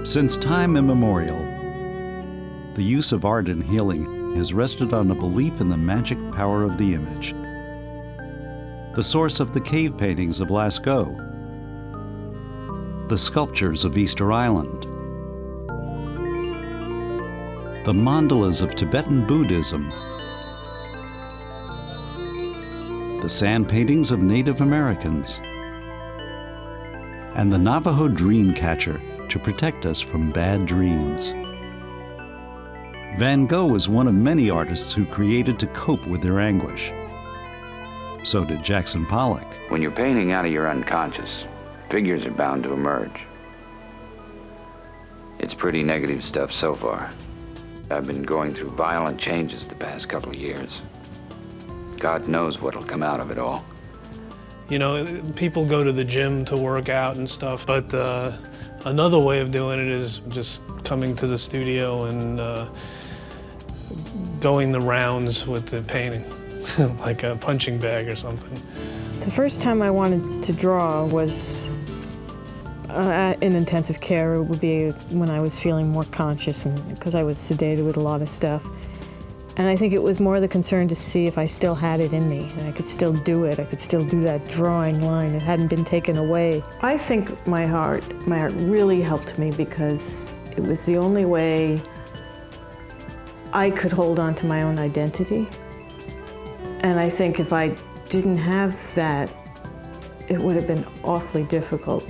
Since time immemorial, the use of art in healing has rested on a belief in the magic power of the image. The source of the cave paintings of Lascaux, the sculptures of Easter Island, the mandalas of Tibetan Buddhism, the sand paintings of Native Americans, and the Navajo dream catcher to protect us from bad dreams. Van Gogh was one of many artists who created to cope with their anguish. So did Jackson Pollock. When you're painting out of your unconscious, figures are bound to emerge. It's pretty negative stuff so far. I've been going through violent changes the past couple of years. God knows what'll come out of it all. You know, people go to the gym to work out and stuff, but another way of doing it is just coming to the studio and going the rounds with the painting, like a punching bag or something. The first time I wanted to draw was in intensive care. It would be when I was feeling more conscious, and because I was sedated with a lot of stuff. And I think it was more the concern to see if I still had it in me, and I could still do it. I could still do that drawing line. It hadn't been taken away. I think my art really helped me because it was the only way I could hold on to my own identity. And I think if I didn't have that, it would have been awfully difficult.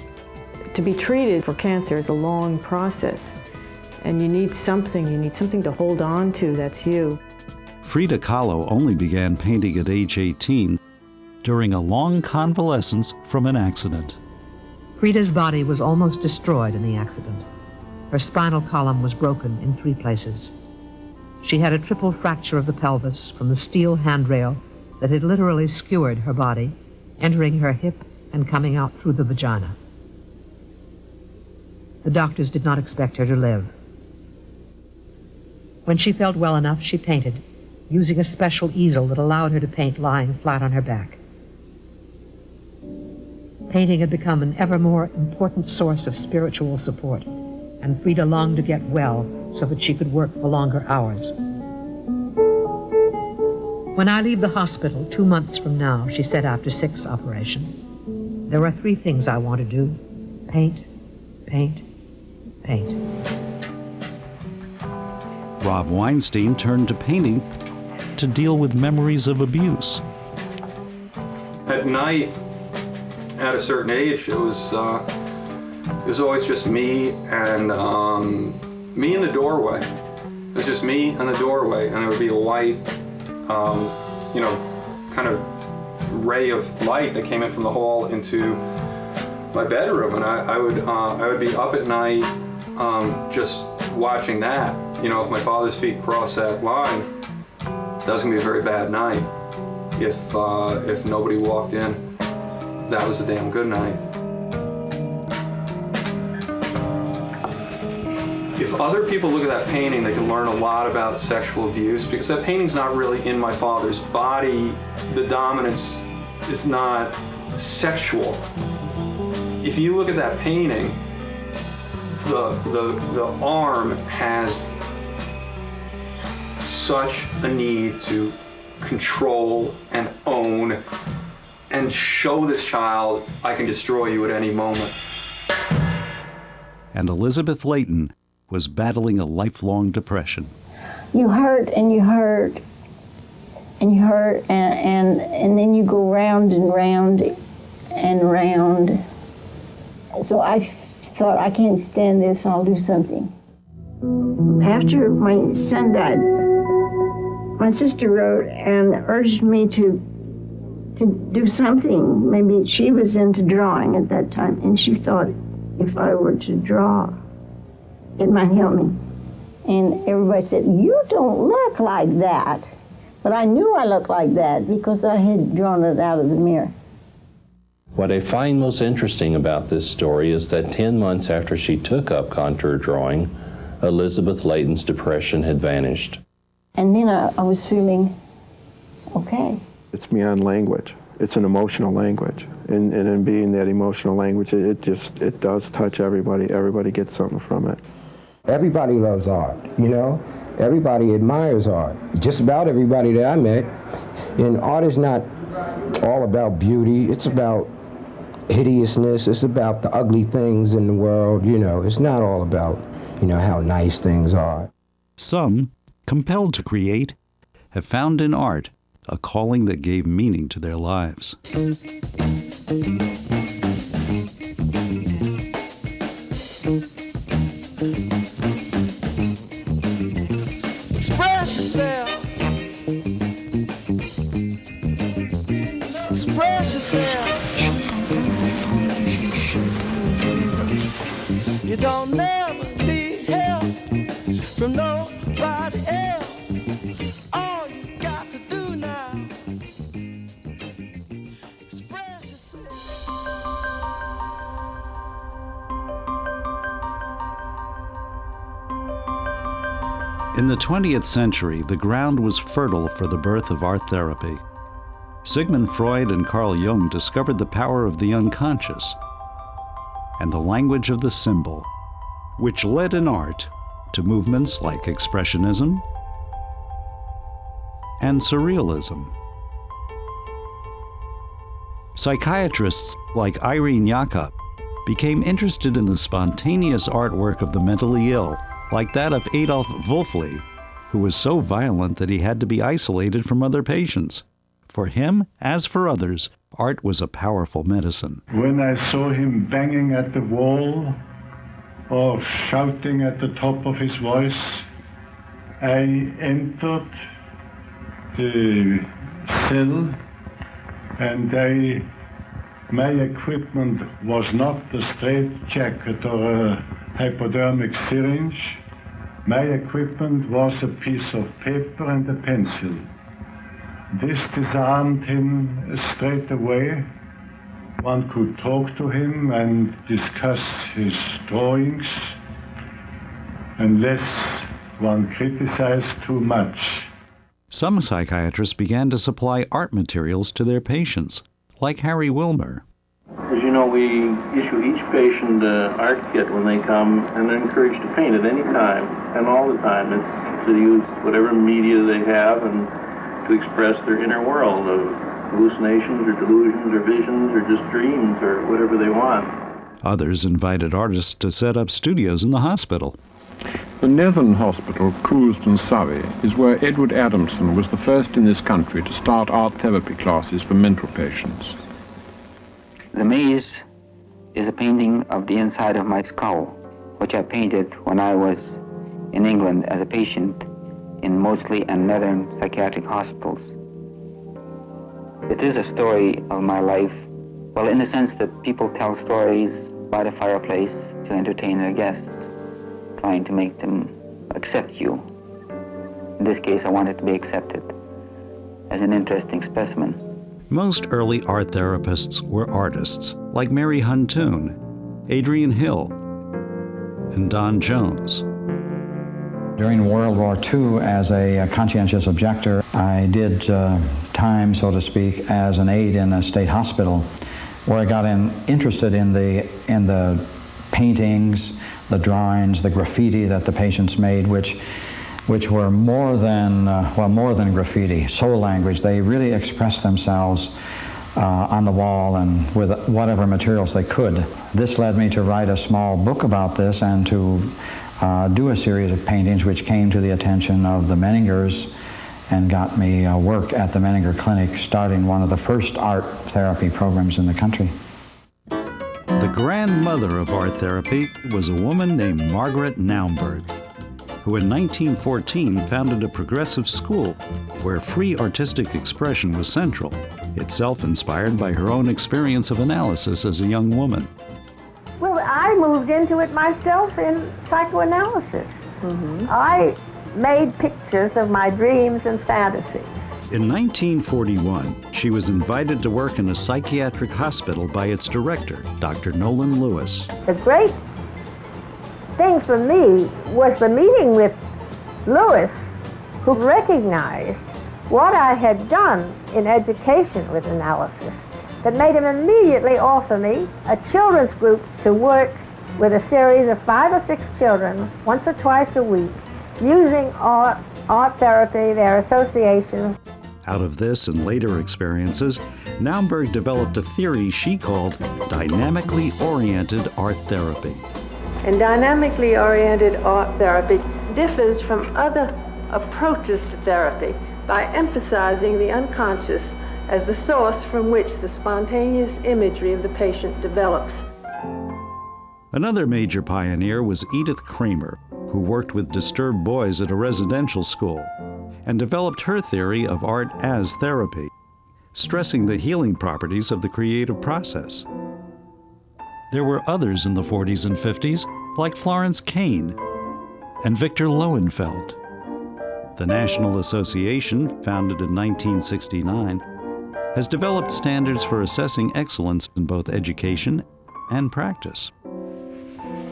To be treated for cancer is a long process, and you need something to hold on to that's you. Frida Kahlo only began painting at age 18 during a long convalescence from an accident. Frida's body was almost destroyed in the accident. Her spinal column was broken in 3 places. She had a triple fracture of the pelvis from the steel handrail that had literally skewered her body, entering her hip and coming out through the vagina. The doctors did not expect her to live. When she felt well enough, she painted, using a special easel that allowed her to paint lying flat on her back. Painting had become an ever more important source of spiritual support, and Frida longed to get well so that she could work for longer hours. When I leave the hospital 2 months from now, she said after 6 operations, there are 3 things I want to do: paint, paint, paint. Rob Weinstein turned to painting to deal with memories of abuse. At night, at a certain age, it was always just me and me in the doorway. It was just me and the doorway, and there would be a white, kind of ray of light that came in from the hall into my bedroom, and I would be up at night just watching that. You know, if my father's feet crossed that line, that was gonna be a very bad night. If nobody walked in, that was a damn good night. If other people look at that painting, they can learn a lot about sexual abuse, because that painting's not really in my father's body. The dominance is not sexual. If you look at that painting, the arm has such a need to control and own and show this child, I can destroy you at any moment. And Elizabeth Layton was battling a lifelong depression. You hurt and you hurt and you hurt, and then you go round and round and round. So I thought, I can't stand this, and I'll do something. After my son died, my sister wrote and urged me to do something. Maybe she was into drawing at that time, and she thought if I were to draw, it might help me. And everybody said, "You don't look like that." But I knew I looked like that because I had drawn it out of the mirror. What I find most interesting about this story is that 10 months after she took up contour drawing, Elizabeth Layton's depression had vanished. And then I was feeling okay. It's beyond language. it's an emotional language. And in being that emotional language, it does touch everybody. Everybody gets something from it. Everybody loves art, you know? Everybody admires art. Just about everybody that I met. And art is not all about beauty. It's about hideousness. It's about the ugly things in the world, you know. It's not all about, you know, how nice things are. Some, compelled to create, have found in art a calling that gave meaning to their lives. Express yourself. Express yourself. You don't never need help from nobody else. All you got to do now, express yourself. In the 20th century, the ground was fertile for the birth of art therapy. Sigmund Freud and Carl Jung discovered the power of the unconscious and the language of the symbol, which led in art to movements like Expressionism and Surrealism. Psychiatrists like Irene Jakob became interested in the spontaneous artwork of the mentally ill, like that of Adolf Wolfli, who was so violent that he had to be isolated from other patients. For him, as for others, art was a powerful medicine. When I saw him banging at the wall or shouting at the top of his voice, I entered the cell and my equipment was not a straitjacket or a hypodermic syringe. My equipment was a piece of paper and a pencil. This disarmed him straight away. One could talk to him and discuss his drawings, unless one criticized too much. Some psychiatrists began to supply art materials to their patients, like Harry Wilmer. As you know, we issue each patient an art kit when they come, and they're encouraged to paint at any time, and all the time. It's to use whatever media they have and to express their inner world of hallucinations or delusions or visions or just dreams or whatever they want. Others invited artists to set up studios in the hospital. The Netherland Hospital, Coulsdon, Surrey, is where Edward Adamson was the first in this country to start art therapy classes for mental patients. The maze is a painting of the inside of my skull, which I painted when I was in England as a patient in mostly and northern psychiatric hospitals. It is a story of my life, well, in the sense that people tell stories by the fireplace to entertain their guests, trying to make them accept you. In this case, I wanted to be accepted as an interesting specimen. Most early art therapists were artists, like Mary Huntoon, Adrian Hill, and Don Jones. During World War II, as a conscientious objector, I did time, so to speak, as an aide in a state hospital, where I got interested in the paintings, the drawings, the graffiti that the patients made, which were more than graffiti, soul language. They really expressed themselves on the wall and with whatever materials they could. This led me to write a small book about this and to do a series of paintings which came to the attention of the Menningers and got me work at the Menninger Clinic, starting one of the first art therapy programs in the country. The grandmother of art therapy was a woman named Margaret Naumburg, who in 1914 founded a progressive school where free artistic expression was central, itself inspired by her own experience of analysis as a young woman. Well, I moved into it myself in psychoanalysis. I made pictures of my dreams and fantasies. In 1941, she was invited to work in a psychiatric hospital by its director, Dr. Nolan Lewis. The great thing for me was the meeting with Lewis, who recognized what I had done in education with analysis that made him immediately offer me a children's group to work with a series of 5 or 6 children once or twice a week using art therapy, their association. Out of this and later experiences, Naumburg developed a theory she called dynamically oriented art therapy. And dynamically oriented art therapy differs from other approaches to therapy by emphasizing the unconscious as the source from which the spontaneous imagery of the patient develops. Another major pioneer was Edith Kramer, who worked with disturbed boys at a residential school and developed her theory of art as therapy, stressing the healing properties of the creative process. There were others in the 40s and 50s, like Florence Kane and Victor Lowenfeld. The National Association, founded in 1969, has developed standards for assessing excellence in both education and practice.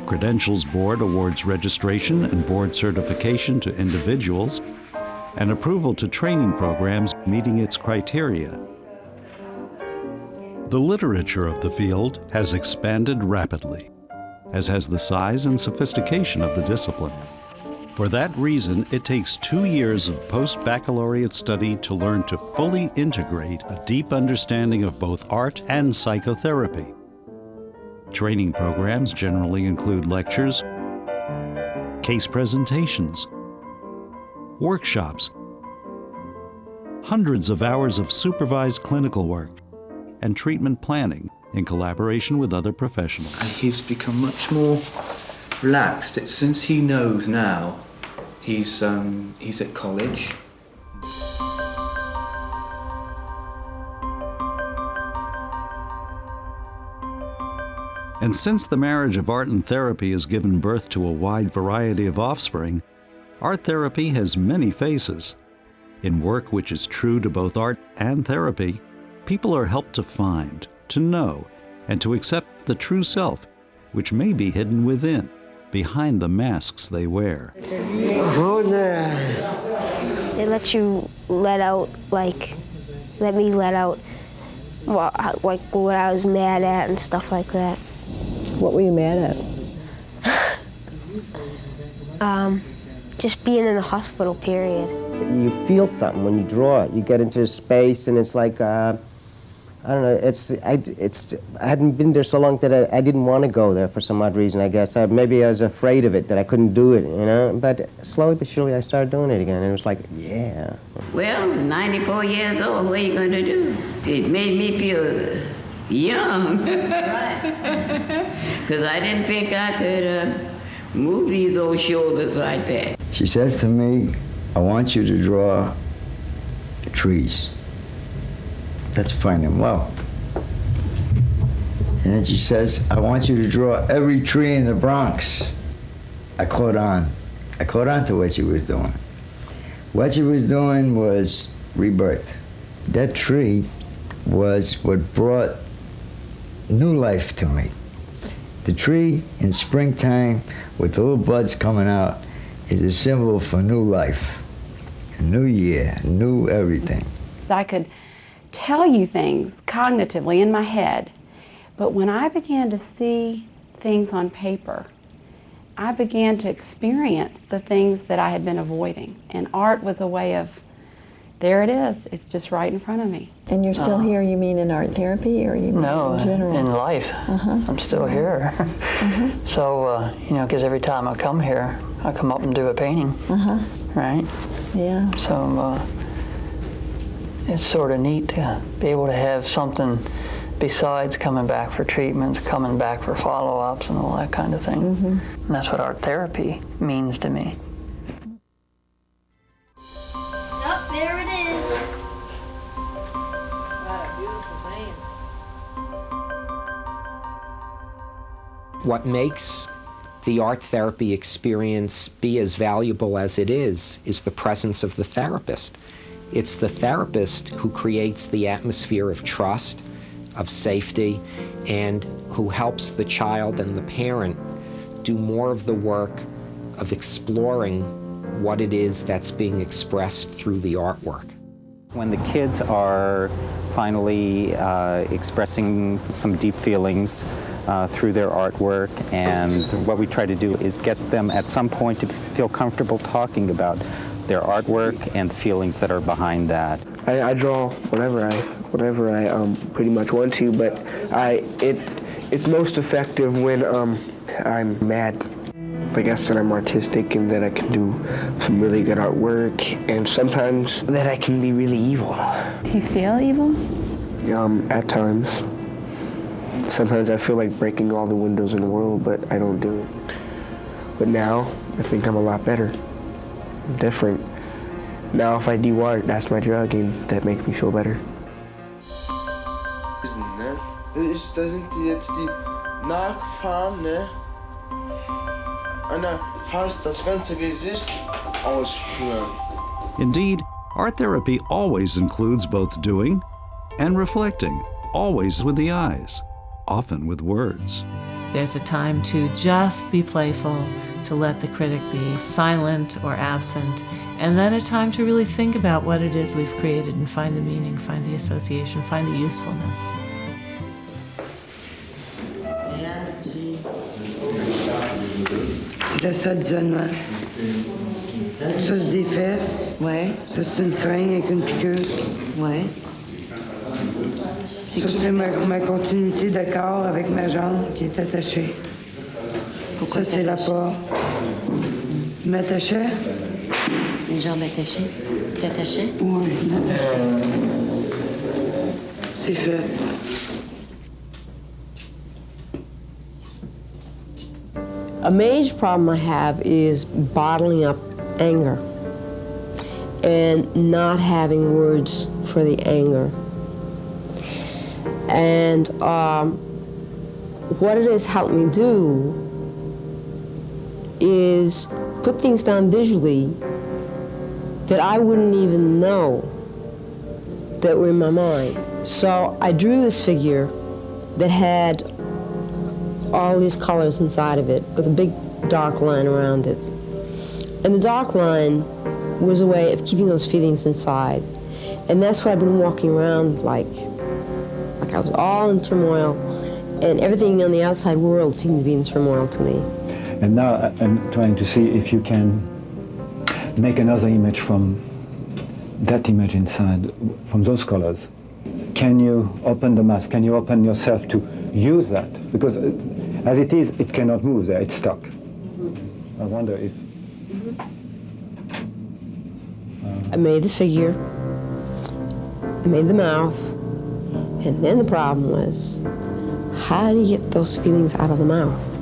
Credentials Board awards registration and board certification to individuals and approval to training programs meeting its criteria. The literature of the field has expanded rapidly, as has the size and sophistication of the discipline. For that reason, it takes 2 years of post-baccalaureate study to learn to fully integrate a deep understanding of both art and psychotherapy. Training programs generally include lectures, case presentations, workshops, hundreds of hours of supervised clinical work, and treatment planning in collaboration with other professionals. He's become much more relaxed. Since he knows now, he's at college. And since the marriage of art and therapy has given birth to a wide variety of offspring, art therapy has many faces. In work which is true to both art and therapy, people are helped to find, to know, and to accept the true self, which may be hidden within, behind the masks they wear. It lets you let me let out what I was mad at and stuff like that. What were you mad at? Just being in the hospital, period. You feel something when you draw it. You get into space and it's like, I don't know, I hadn't been there so long that I didn't want to go there for some odd reason, I guess. Maybe I was afraid of it, that I couldn't do it, you know? But slowly but surely I started doing it again, and it was like, yeah. Well, 94 years old, what are you going to do? It made me feel young. Because I didn't think I could move these old shoulders like that. She says to me, I want you to draw trees. Let's find them well. And then she says, I want you to draw every tree in the Bronx. I caught on to what she was doing. What she was doing was rebirth. That tree was what brought new life to me. The tree in springtime with the little buds coming out is a symbol for new life, a new year, new everything. I could tell you things cognitively in my head, but when I began to see things on paper, I began to experience the things that I had been avoiding. And art was a way of, there it is, it's just right in front of me. And you're still here, you mean in art therapy, or you mean in general? In life. I'm still here. So, you know, because every time I come here, I come up and do a painting, right? Yeah. So, it's sort of neat to be able to have something besides coming back for treatments, coming back for follow-ups and all that kind of thing. And that's what art therapy means to me. Oh, there it is. What a beautiful name. What makes the art therapy experience be as valuable as it is the presence of the therapist. It's the therapist who creates the atmosphere of trust, of safety, and who helps the child and the parent do more of the work of exploring what it is that's being expressed through the artwork. When the kids are finally expressing some deep feelings through their artwork, and what we try to do is get them at some point to feel comfortable talking about their artwork and the feelings that are behind that. I draw whatever I pretty much want to, but it's most effective when I'm mad. I guess that I'm artistic and that I can do some really good artwork, and sometimes that I can be really evil. Do you feel evil? At times. Sometimes I feel like breaking all the windows in the world, but I don't do it. But now, I think I'm a lot better. I'm different. Now if I do art, that's my drug, and that makes me feel better. Is doesn't die nachfahren, fast das ganze Gericht ausführen. Indeed, art therapy always includes both doing and reflecting, always with the eyes, often with words. There's a time to just be playful, to let the critic be silent or absent, and then a time to really think about what it is we've created and find the meaning, find the association, find the usefulness. Là, ça d'isolement. Ça se défesse. Ouais. Ça, c'est une seringue avec une piqueuse. Ouais. Ça, c'est ma continuité de corps avec ma jambe qui est attachée. Pourquoi ça, c'est la porte. Je m'attachais. Une jambe attachée? T'attachais? Oui, je m'attachais. C'est fait. A major problem I have is bottling up anger and not having words for the anger. And what it has helped me do is put things down visually that I wouldn't even know that were in my mind. So I drew this figure that had all these colors inside of it with a big dark line around it. And the dark line was a way of keeping those feelings inside. And that's what I've been walking around like I was all in turmoil, and everything on the outside world seemed to be in turmoil to me. And now I'm trying to see if you can make another image from that image inside, from those colors. Can you open the mask? Can you open yourself to use that? Because as it is, it cannot move there, it's stuck. I wonder if... I made the figure, I made the mouth, and then the problem was, how do you get those feelings out of the mouth?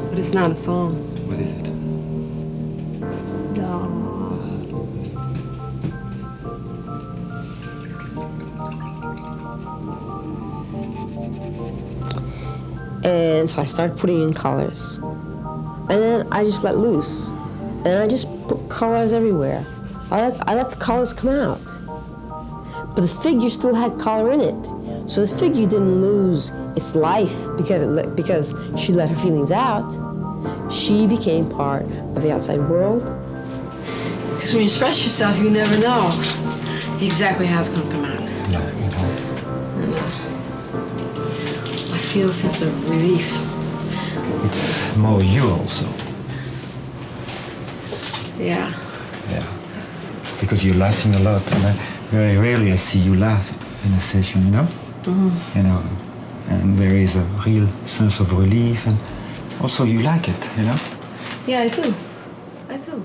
But it's not a song. What is it? And so I started putting in colors. And then I just let loose. And I just put colors everywhere. I let the colors come out. But the figure still had color in it. So the figure didn't lose its life because she let her feelings out. She became part of the outside world. Because when you express yourself, you never know exactly how it's going to come out. No, you don't. I feel a sense of relief. It's more you also. Yeah. Yeah. Because you're laughing a lot, and very rarely I see you laugh in a session, you know? Mm-hmm. You know, and there is a real sense of relief, and also you like it, you know? Yeah, I do. I do.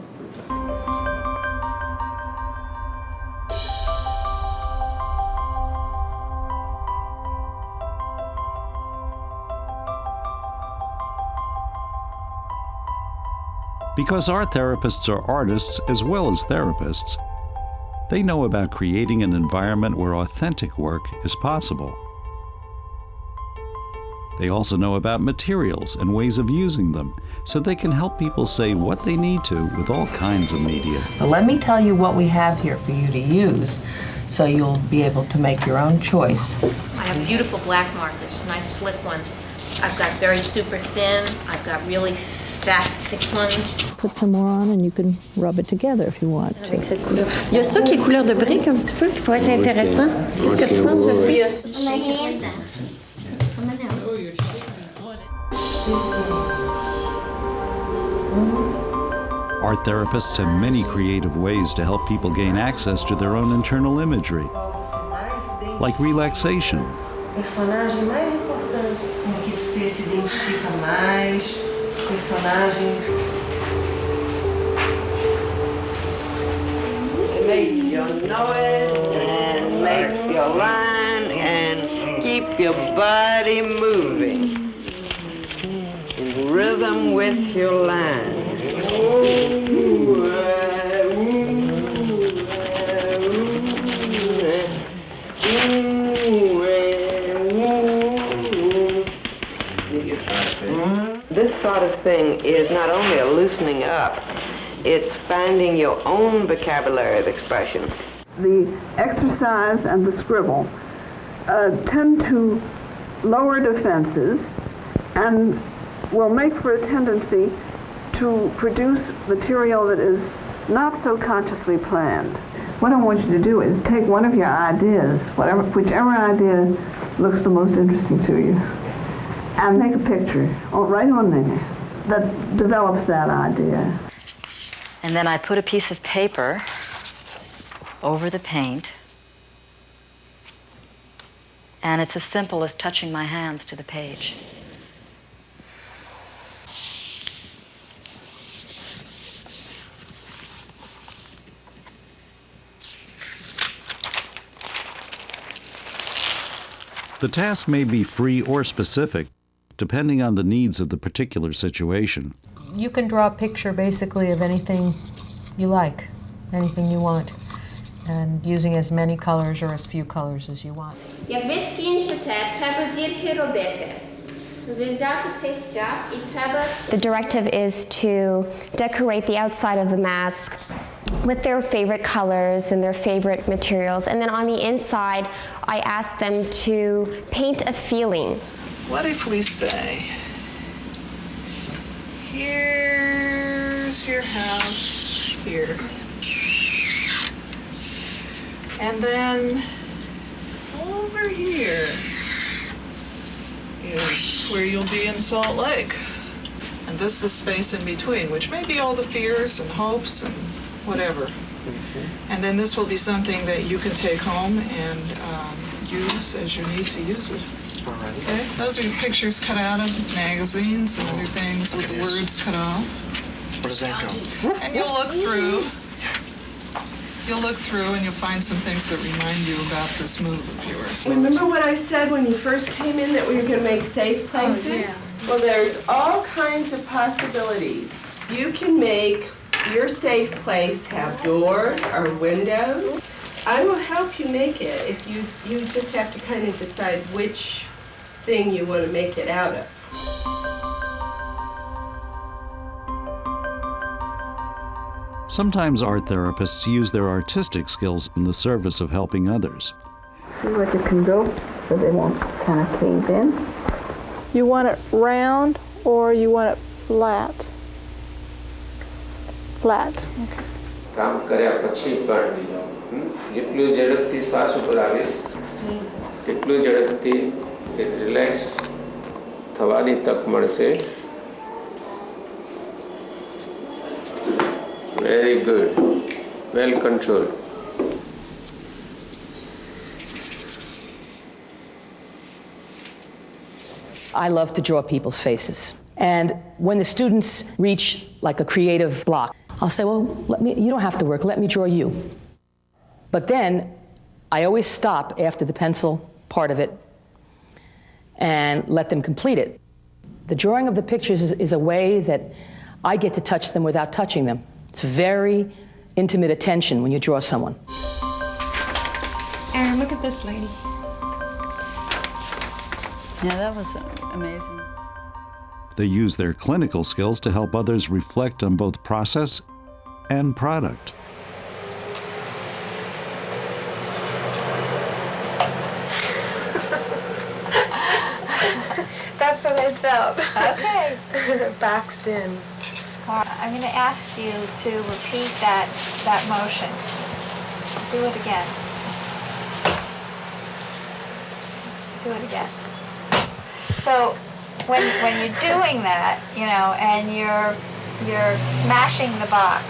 Because art therapists are artists as well as therapists, they know about creating an environment where authentic work is possible. They also know about materials and ways of using them, so they can help people say what they need to with all kinds of media. But let me tell you what we have here for you to use, so you'll be able to make your own choice. I have beautiful black markers, nice slick ones. I've got very super thin, I've got really fat 6 months. Put some more on and you can rub it together if you want. Avec cette couleur. Il y a ça qui est couleur de brique un petit peu, qui pourrait être intéressant. Qu'est-ce que tu penses de ça? Art therapists have many creative ways to help people gain access to their own internal imagery, like relaxation. Personagem mais importante, com que você se identifica mais, personagem. Make your noise and make your line and keep your body moving in rhythm with your line. This sort of thing is not only a loosening up, it's finding your own vocabulary of expression. The exercise and the scribble tend to lower defenses and will make for a tendency to produce material that is not so consciously planned. What I want you to do is take one of your ideas, whichever idea looks the most interesting to you, and make a picture right on there that develops that idea. And then I put a piece of paper over the paint, and it's as simple as touching my hands to the page. The task may be free or specific, depending on the needs of the particular situation. You can draw a picture basically of anything you like, anything you want, and using as many colors or as few colors as you want. Як ви скінчите, треба дірки робити. Ви взяти цей стяг і треба... The directive is to decorate the outside of the mask with their favorite colors and their favorite materials. And then on the inside, I ask them to paint a feeling. What if we say, here's your house here. And then over here is where you'll be in Salt Lake. And this is the space in between, which may be all the fears and hopes and whatever. And then this will be something that you can take home and use as you need to use it. Okay? Those are pictures cut out of magazines and other things with the words cut off. Where does that go? And you'll look through. You'll look through and you'll find some things that remind you about this move of yours. Remember what I said when you first came in that we were going to make safe places? Oh, yeah. Well, there's all kinds of possibilities. You can make your safe place have doors or windows. I will help you make it if you just have to kind of decide which thing you want to make it out of. Sometimes art therapists use their artistic skills in the service of helping others. See what you can do so they won't kind of cave in. You want it round or you want it flat? Flat. Okay. કામ કર્યા પછી પણ જેટલું ઝડપથી શ્વાસ ઉપર આવીશ તેટલું ઝડપથી રિલેક્સ થવાની તક મળશે. Very good. Well controlled. I love to draw people's faces. And when the students reach like a creative block, I'll say, well, you don't have to work, let me draw you. But then I always stop after the pencil part of it and let them complete it. The drawing of the pictures is a way that I get to touch them without touching them. It's very intimate attention when you draw someone. Aaron, look at this lady. Yeah, that was amazing. They use their clinical skills to help others reflect on both process and product. That's what I felt. Okay. Boxed in. I'm going to ask you to repeat that motion. Do it again. Do it again. So when you're doing that, you know, and you're smashing the box,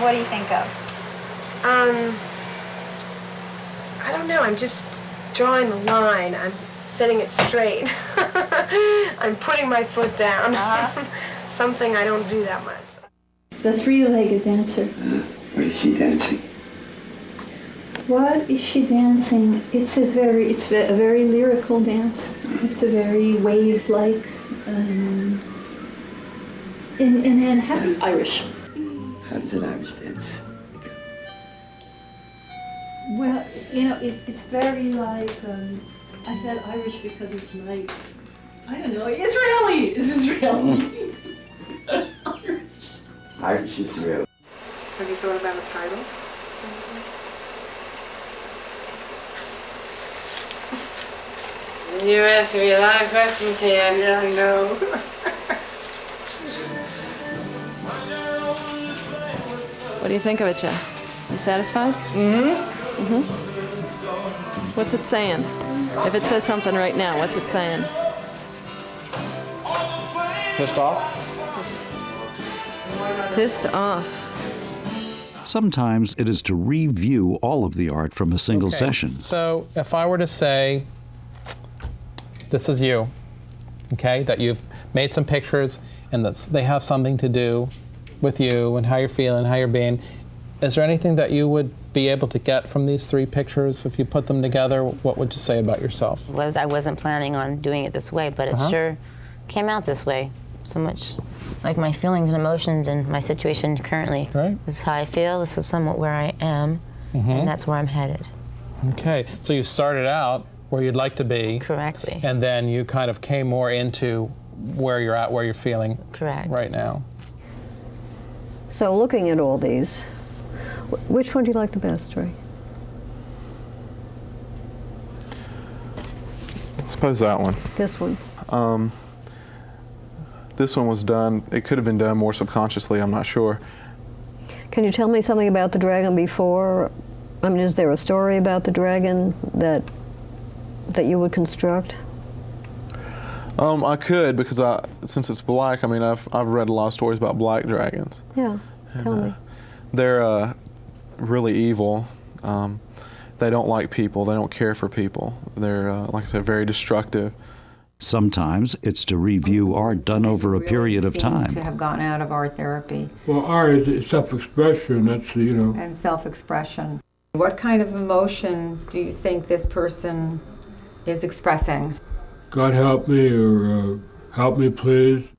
what do you think of? I don't know. I'm just drawing the line. I'm setting it straight. I'm putting my foot down. Something I don't do that much. The three-legged dancer. What is she dancing? What is she dancing? It's a very lyrical dance. It's a very wave-like, and happy Irish. How does an Irish dance? Well, you know, it's very like, I said Irish because it's like, I don't know, Israeli! It's Israeli. Irish is real. Have you thought about a title? You asked me a lot of questions here. Yeah, I know. What do you think of it, Jen? You satisfied? Mm-hmm. Mm-hmm. What's it saying? If it says something right now, what's it saying? Pissed off? Pissed off. Sometimes it is to review all of the art from a single session. So if I were to say, this is you, okay, that you've made some pictures and that they have something to do with you and how you're feeling, how you're being, is there anything that you would be able to get from these three pictures if you put them together? What would you say about yourself? I wasn't planning on doing it this way, but it sure came out this way. So much like my feelings and emotions and my situation currently. Right. This is how I feel, this is somewhat where I am, and that's where I'm headed. Okay, so you started out where you'd like to be. Correctly. And then you kind of came more into where you're at, where you're feeling right now. So looking at all these, which one do you like the best, Ray? I suppose that one. This one? This one was done, it could have been done more subconsciously, I'm not sure. Can you tell me something about the dragon before? I mean, is there a story about the dragon that you would construct? I could, because since it's black, I mean, I've read a lot of stories about black dragons. Yeah, tell me. They're really evil. They don't like people. They don't care for people. They're, like I said, very destructive. Sometimes it's to review art done over a period of time. To have gotten out of art therapy. Well, art is self-expression. That's, you know. And self-expression. What kind of emotion do you think this person is expressing? God help me, or help me please.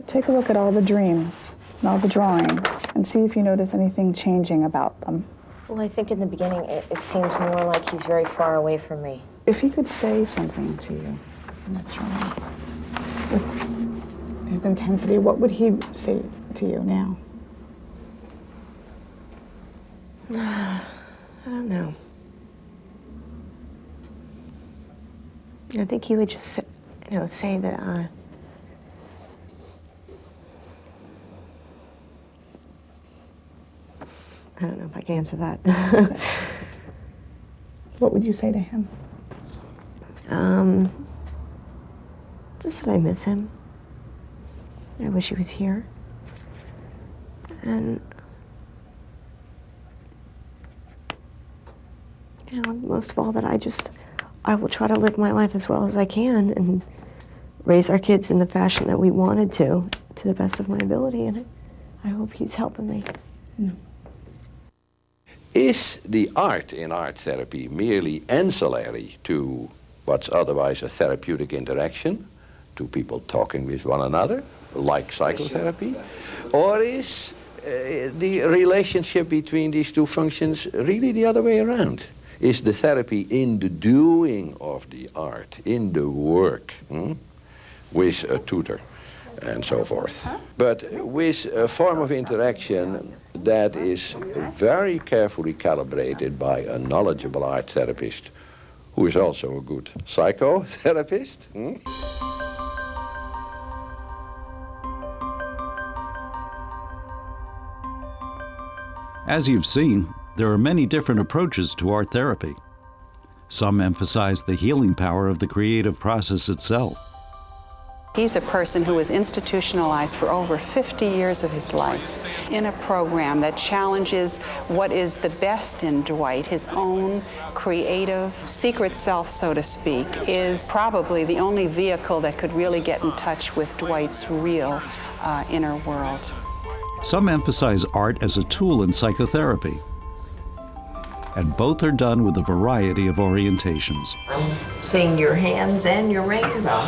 Take a look at all the dreams and all the drawings and see if you notice anything changing about them. Well, I think in the beginning it seems more like he's very far away from me. If he could say something to you in this drawing, with his intensity, what would he say to you now? I don't know. I think he would just, say that I don't know if I can answer that. What would you say to him? Just that I miss him. I wish he was here. And, most of all that I will try to live my life as well as I can and raise our kids in the fashion that we wanted to the best of my ability, and I hope he's helping me. Is the art in art therapy merely ancillary to what's otherwise a therapeutic interaction, to people talking with one another, like psychotherapy? Or is the relationship between these two functions really the other way around? Is the therapy in the doing of the art, in the work, with a tutor and so forth, but with a form of interaction that is very carefully calibrated by a knowledgeable art therapist who is also a good psychotherapist? As you've seen, there are many different approaches to art therapy. Some emphasize the healing power of the creative process itself. He's a person who was institutionalized for over 50 years of his life in a program that challenges what is the best in Dwight. His own creative secret self, so to speak, is probably the only vehicle that could really get in touch with Dwight's real inner world. Some emphasize art as a tool in psychotherapy, and both are done with a variety of orientations. I'm seeing your hands and your rainbow.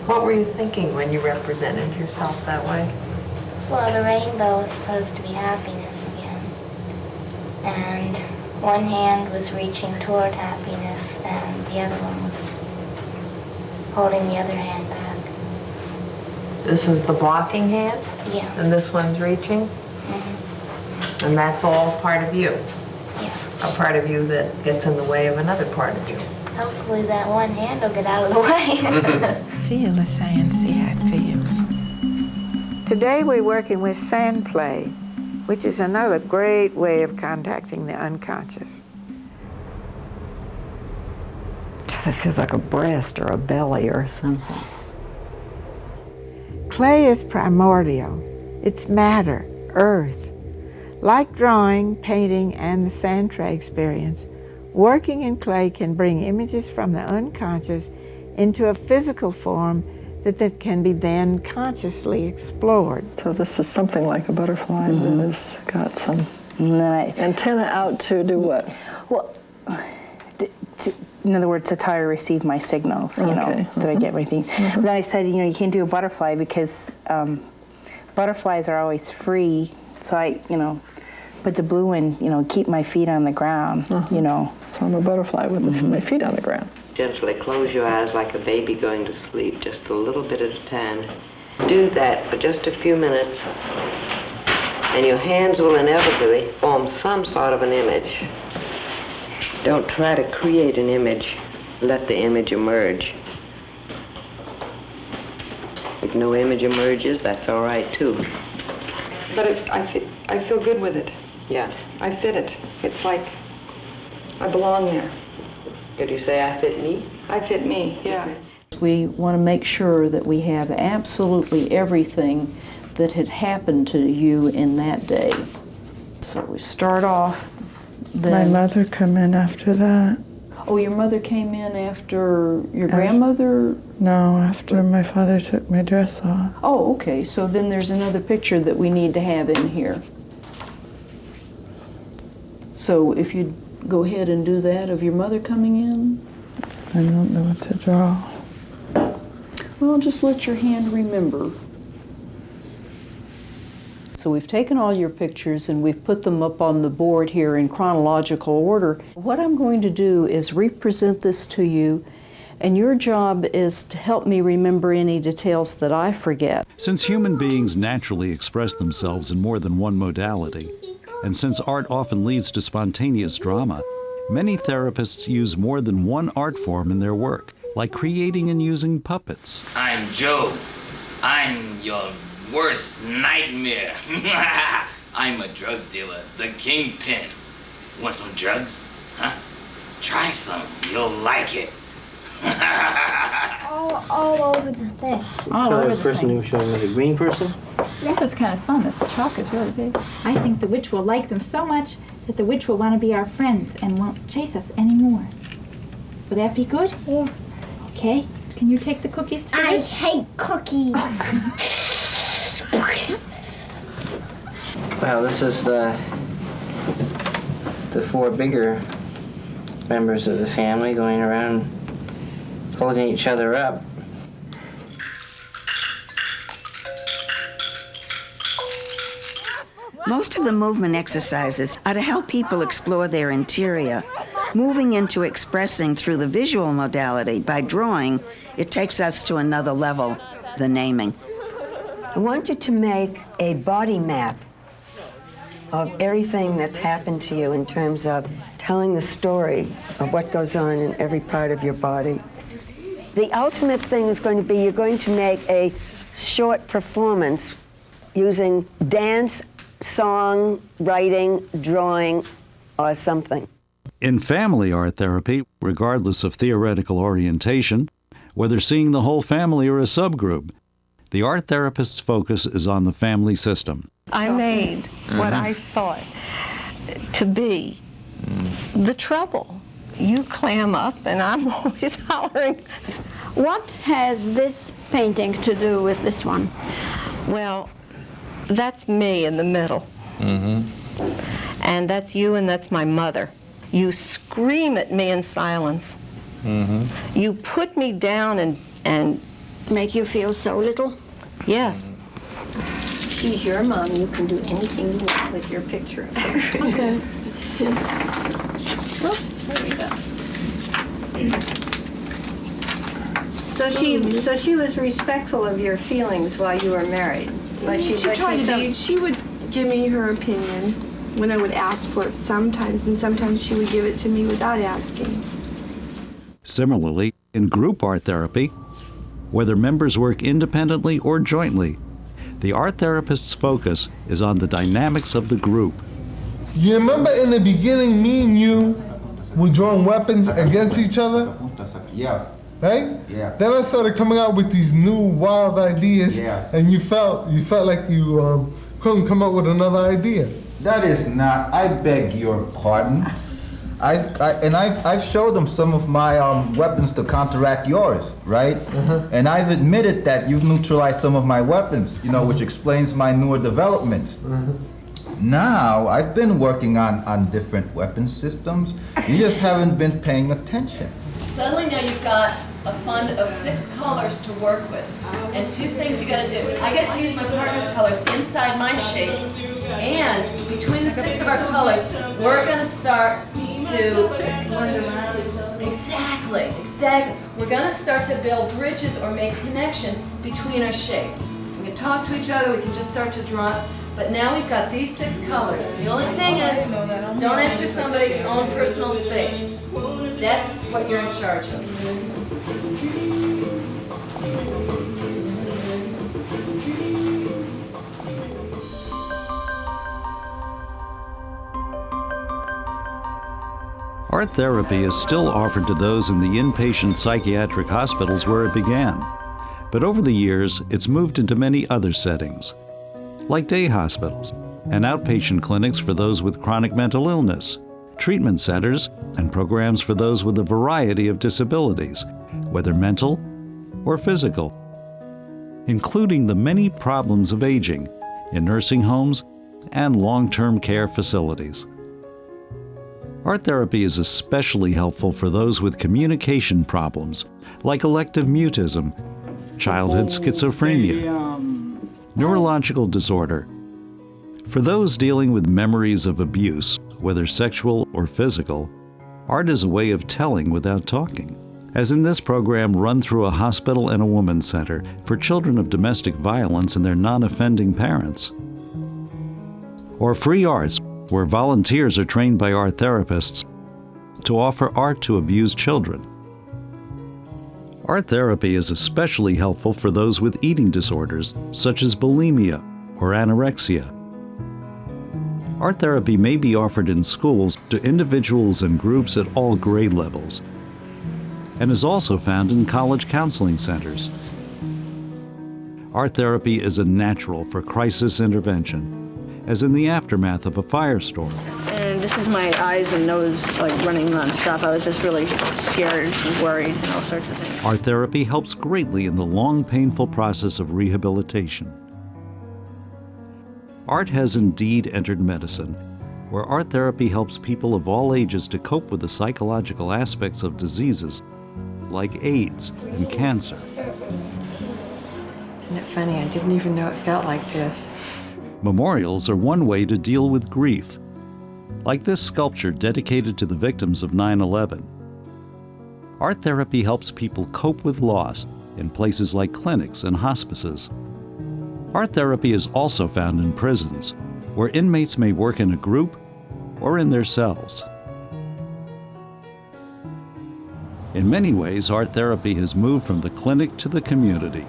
What were you thinking when you represented yourself that way? Well, the rainbow was supposed to be happiness again. And one hand was reaching toward happiness, and the other one was holding the other hand back. This is the blocking hand? Yeah. And this one's reaching? Mm-hmm. And that's all part of you? Yeah. A part of you that gets in the way of another part of you? Hopefully that one hand will get out of the way. Feel the sand, see how it feels. Today we're working with sand play, which is another great way of contacting the unconscious. It feels like a breast or a belly or something. Clay is primordial. It's matter, earth. Like drawing, painting, and the sand tray experience, working in clay can bring images from the unconscious into a physical form that can be then consciously explored. So this is something like a butterfly that has got some antenna out to do what? Well, in other words, that's how I receive my signals, you know, that I get everything. But then I said, you know, you can't do a butterfly because butterflies are always free. So I, you know, put the blue in, you know, keep my feet on the ground, you know. So I'm a butterfly with my feet on the ground. Gently close your eyes like a baby going to sleep, just a little bit at a time. Do that for just a few minutes, and your hands will inevitably form some sort of an image. Don't try to create an image. Let the image emerge. If no image emerges, that's all right, too. But I feel good with it. Yeah. I fit it. It's like I belong there. Did you say I fit me? I fit me, yeah. We want to make sure that we have absolutely everything that had happened to you in that day. So we start off then. My mother come in after that. Oh, your mother came in after your grandmother? No, after my father took my dress off. Oh, okay. So then there's another picture that we need to have in here. So if you'd go ahead and do that of your mother coming in. I don't know what to draw. Well, just let your hand remember. So we've taken all your pictures and we've put them up on the board here in chronological order. What I'm going to do is represent this to you, and your job is to help me remember any details that I forget. Since human beings naturally express themselves in more than one modality, and since art often leads to spontaneous drama, many therapists use more than one art form in their work, like creating and using puppets. I'm Joe. I'm your worst nightmare. I'm a drug dealer, the kingpin. Want some drugs? Huh? Try some. You'll like it. all over the thing. All over the person who's showing me the green person? This is kind of fun. This chalk is really big. I think the witch will like them so much that the witch will want to be our friends and won't chase us anymore. Would that be good? Yeah. Okay. Can you take the cookies to I hate cookies. Well, this is the four bigger members of the family going around holding each other up. Most of the movement exercises are to help people explore their interior. Moving into expressing through the visual modality by drawing, it takes us to another level, the naming. I want you to make a body map of everything that's happened to you in terms of telling the story of what goes on in every part of your body. The ultimate thing is going to be you're going to make a short performance using dance song, writing, drawing, or something. In family art therapy, regardless of theoretical orientation, whether seeing the whole family or a subgroup, the art therapist's focus is on the family system. I made what I thought to be the trouble. You clam up and I'm always hollering. What has this painting to do with this one? Well, that's me in the middle. And that's you and that's my mother. You scream at me in silence. You put me down and make you feel so little? Yes. She's your mom. You can do anything you want with your picture of her. Okay. Whoops, there we go. So she was respectful of your feelings while you were married. But she tried to be. She would give me her opinion when I would ask for it sometimes, and sometimes she would give it to me without asking. Similarly, in group art therapy, whether members work independently or jointly, the art therapist's focus is on the dynamics of the group. You remember in the beginning, me and you were drawing weapons against each other? Yeah. Right? Yeah. Then I started coming out with these new wild ideas, and you felt like you couldn't come up with another idea. That is not. I beg your pardon. I've showed them some of my weapons to counteract yours, right? And I've admitted that you've neutralized some of my weapons, which explains my newer developments. Now, I've been working on different weapon systems. You just haven't been paying attention. Suddenly now you've got a fund of 6 colors to work with. And 2 things you gotta do. I get to use my partner's colors inside my shape. And between the 6 of our colors, we're gonna start to blend around. Exactly. We're gonna start to build bridges or make connection between our shapes. We can talk to each other, we can just start to draw. But now we've got these 6 colors. The only thing is, don't enter somebody's own personal space. That's what you're in charge of. Art therapy is still offered to those in the inpatient psychiatric hospitals where it began. But over the years, it's moved into many other settings, like day hospitals and outpatient clinics for those with chronic mental illness, treatment centers, and programs for those with a variety of disabilities, whether mental or physical, including the many problems of aging in nursing homes and long-term care facilities. Art therapy is especially helpful for those with communication problems like elective mutism, childhood schizophrenia, neurological disorder. For those dealing with memories of abuse, whether sexual or physical, art is a way of telling without talking. As in this program run through a hospital and a women's center for children of domestic violence and their non-offending parents. Or Free Arts, where volunteers are trained by art therapists to offer art to abused children. Art therapy is especially helpful for those with eating disorders, such as bulimia or anorexia. Art therapy may be offered in schools to individuals and groups at all grade levels, and is also found in college counseling centers. Art therapy is a natural for crisis intervention, as in the aftermath of a firestorm. And this is my eyes and nose running nonstop. I was just really scared and worried and all sorts of things. Art therapy helps greatly in the long, painful process of rehabilitation. Art has indeed entered medicine, where art therapy helps people of all ages to cope with the psychological aspects of diseases like AIDS and cancer. Isn't it funny? I didn't even know it felt like this. Memorials are one way to deal with grief, like this sculpture dedicated to the victims of 9/11. Art therapy helps people cope with loss in places like clinics and hospices. Art therapy is also found in prisons, where inmates may work in a group or in their cells. In many ways, art therapy has moved from the clinic to the community.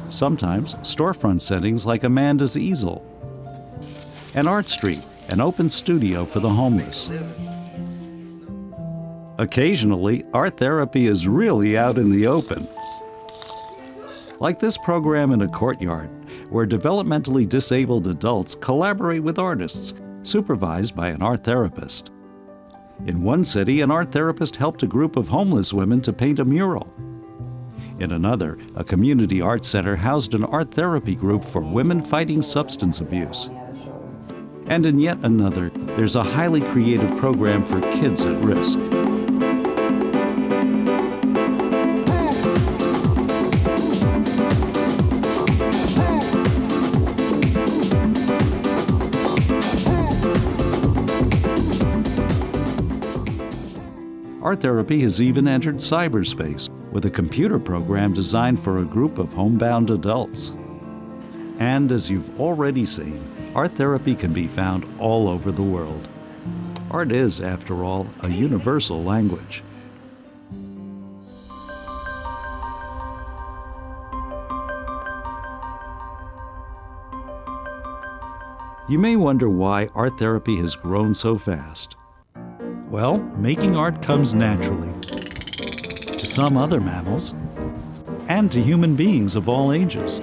Sometimes storefront settings like Amanda's Easel. and Art Street, an open studio for the homeless. Occasionally, art therapy is really out in the open. Like this program in a courtyard, where developmentally disabled adults collaborate with artists, supervised by an art therapist. In one city, an art therapist helped a group of homeless women to paint a mural. In another, a community art center housed an art therapy group for women fighting substance abuse. And in yet another, there's a highly creative program for kids at risk. Art therapy has even entered cyberspace with a computer program designed for a group of homebound adults. And as you've already seen, art therapy can be found all over the world. Art is, after all, a universal language. You may wonder why art therapy has grown so fast. Well, making art comes naturally to some other mammals and to human beings of all ages.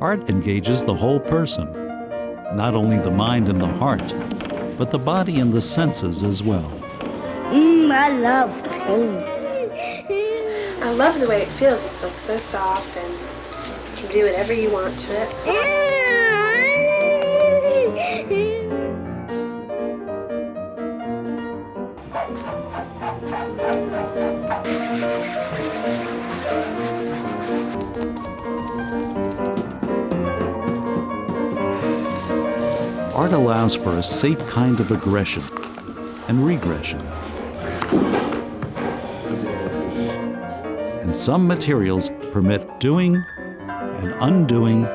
Art engages the whole person, not only the mind and the heart, but the body and the senses as well. I love paint. I love the way it feels. It's like so soft and you can do whatever you want to it. Art allows for a safe kind of aggression and regression. And some materials permit doing and undoing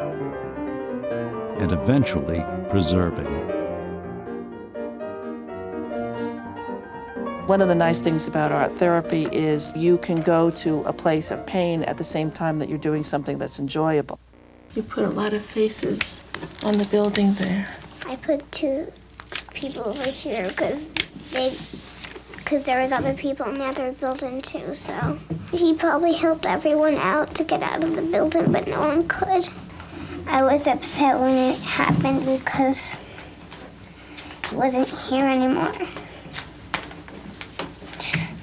and eventually preserving. One of the nice things about art therapy is you can go to a place of pain at the same time that you're doing something that's enjoyable. You put a lot of faces on the building there. I put two people over here because there was other people in the other building too, so he probably helped everyone out to get out of the building, but no one could. I was upset when it happened because he wasn't here anymore.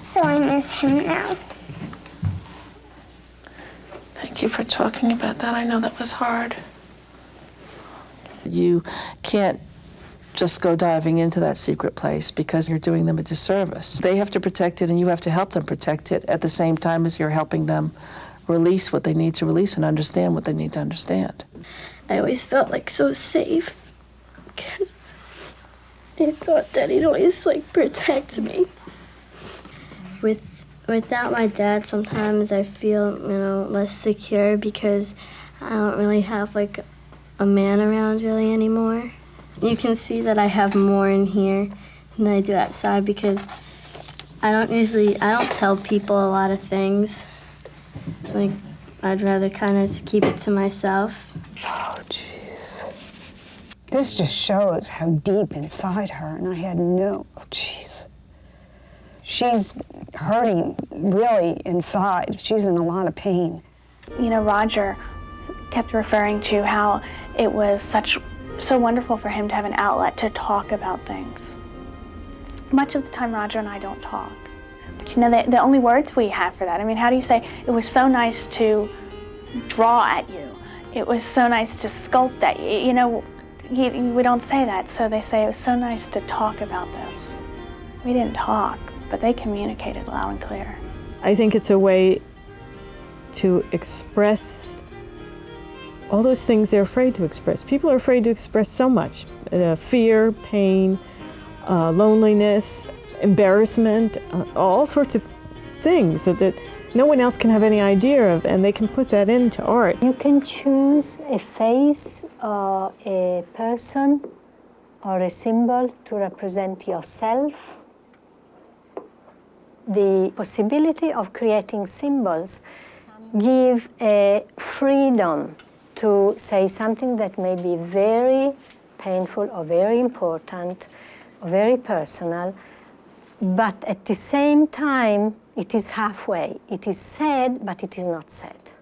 So I miss him now. Thank you for talking about that. I know that was hard. You can't just go diving into that secret place because you're doing them a disservice. They have to protect it and you have to help them protect it at the same time as you're helping them release what they need to release and understand what they need to understand. I always felt like so safe because I thought that he'd always like protect me. Without my dad, sometimes I feel, less secure because I don't really have like a man around really anymore. You can see that I have more in here than I do outside because I don't tell people a lot of things. It's like I'd rather kind of keep it to myself. Oh, jeez. This just shows how deep inside her, and I had no, jeez. She's hurting really inside. She's in a lot of pain. Roger kept referring to how it was so wonderful for him to have an outlet to talk about things. Much of the time, Roger and I don't talk. But the only words we have for that, how do you say, it was so nice to draw at you. It was so nice to sculpt at you. We don't say that, so they say it was so nice to talk about this. We didn't talk, but they communicated loud and clear. I think it's a way to express all those things they're afraid to express. People are afraid to express so much. Fear, pain, loneliness, embarrassment, all sorts of things that no one else can have any idea of, and they can put that into art. You can choose a face or a person or a symbol to represent yourself. The possibility of creating symbols give a freedom to say something that may be very painful or very important or very personal, but at the same time, it is halfway. It is said, but it is not said.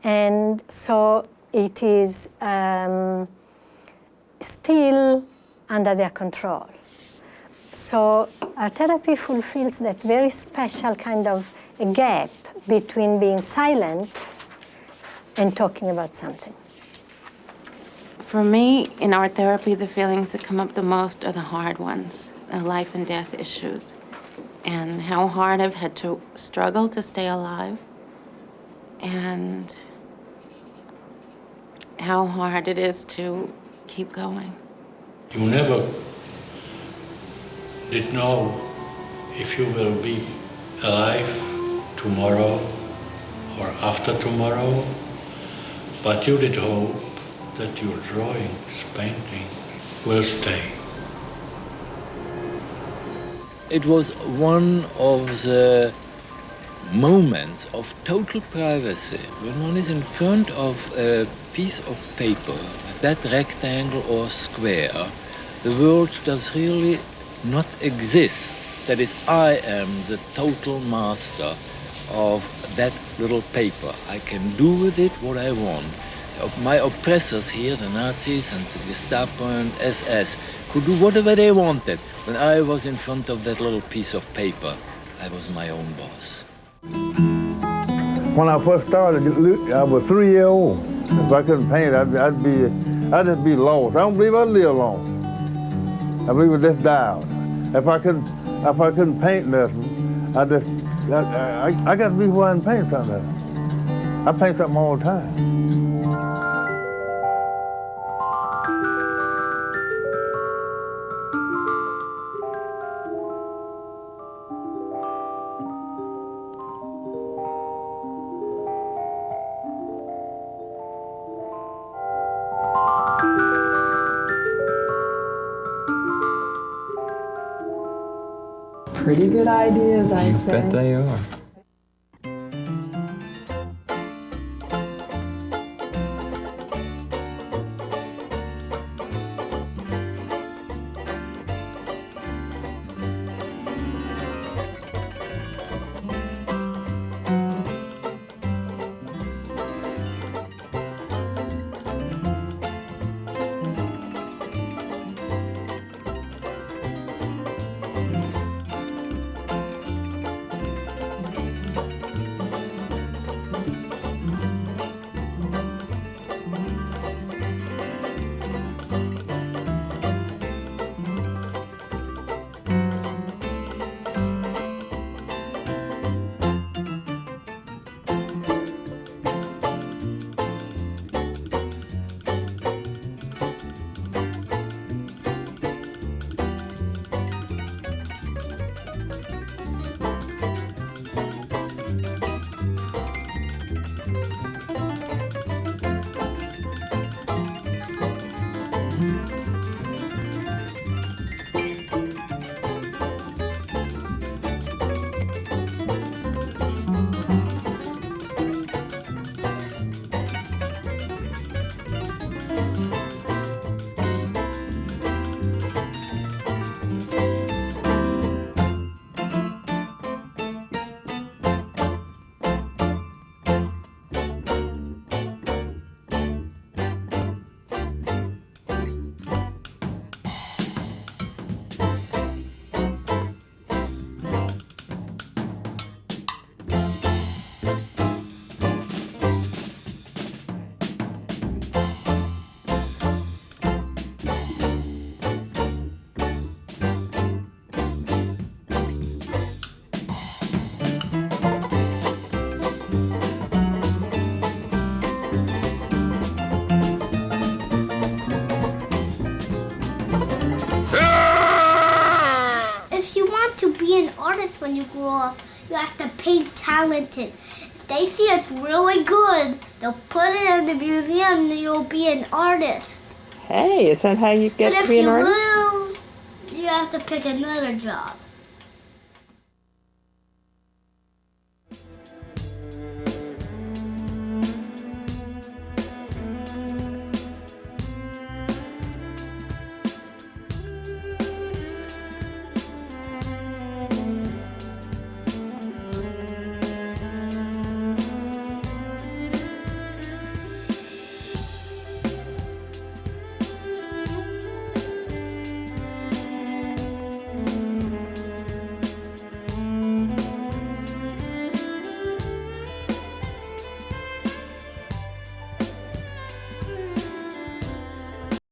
And so it is still under their control. So our therapy fulfills that very special kind of a gap between being silent and talking about something. For me, in art therapy, the feelings that come up the most are the hard ones, the life and death issues, and how hard I've had to struggle to stay alive, and how hard it is to keep going. You never did know if you will be alive tomorrow or after tomorrow, but you did hope that your drawings, painting, will stay. It was one of the moments of total privacy when one is in front of a piece of paper, that rectangle or square. The world does really not exist. That is, I am the total master of that little paper. I can do with it what I want. My oppressors here, the Nazis and the Gestapo and SS, could do whatever they wanted. When I was in front of that little piece of paper, I was my own boss. When I first started, I was 3 years old. If I couldn't paint, I'd just be lost. I don't believe I'd live long. I believe I'd just die. If I couldn't paint nothing, I got to be where I can paint something. I paint something all the time. Pretty good ideas, I'd say. I bet they are. If you want to be an artist when you grow up, you have to paint talented. If they see it's really good, they'll put it in the museum and you'll be an artist. Hey, is that how you get to be an artist? But if you lose, you have to pick another job.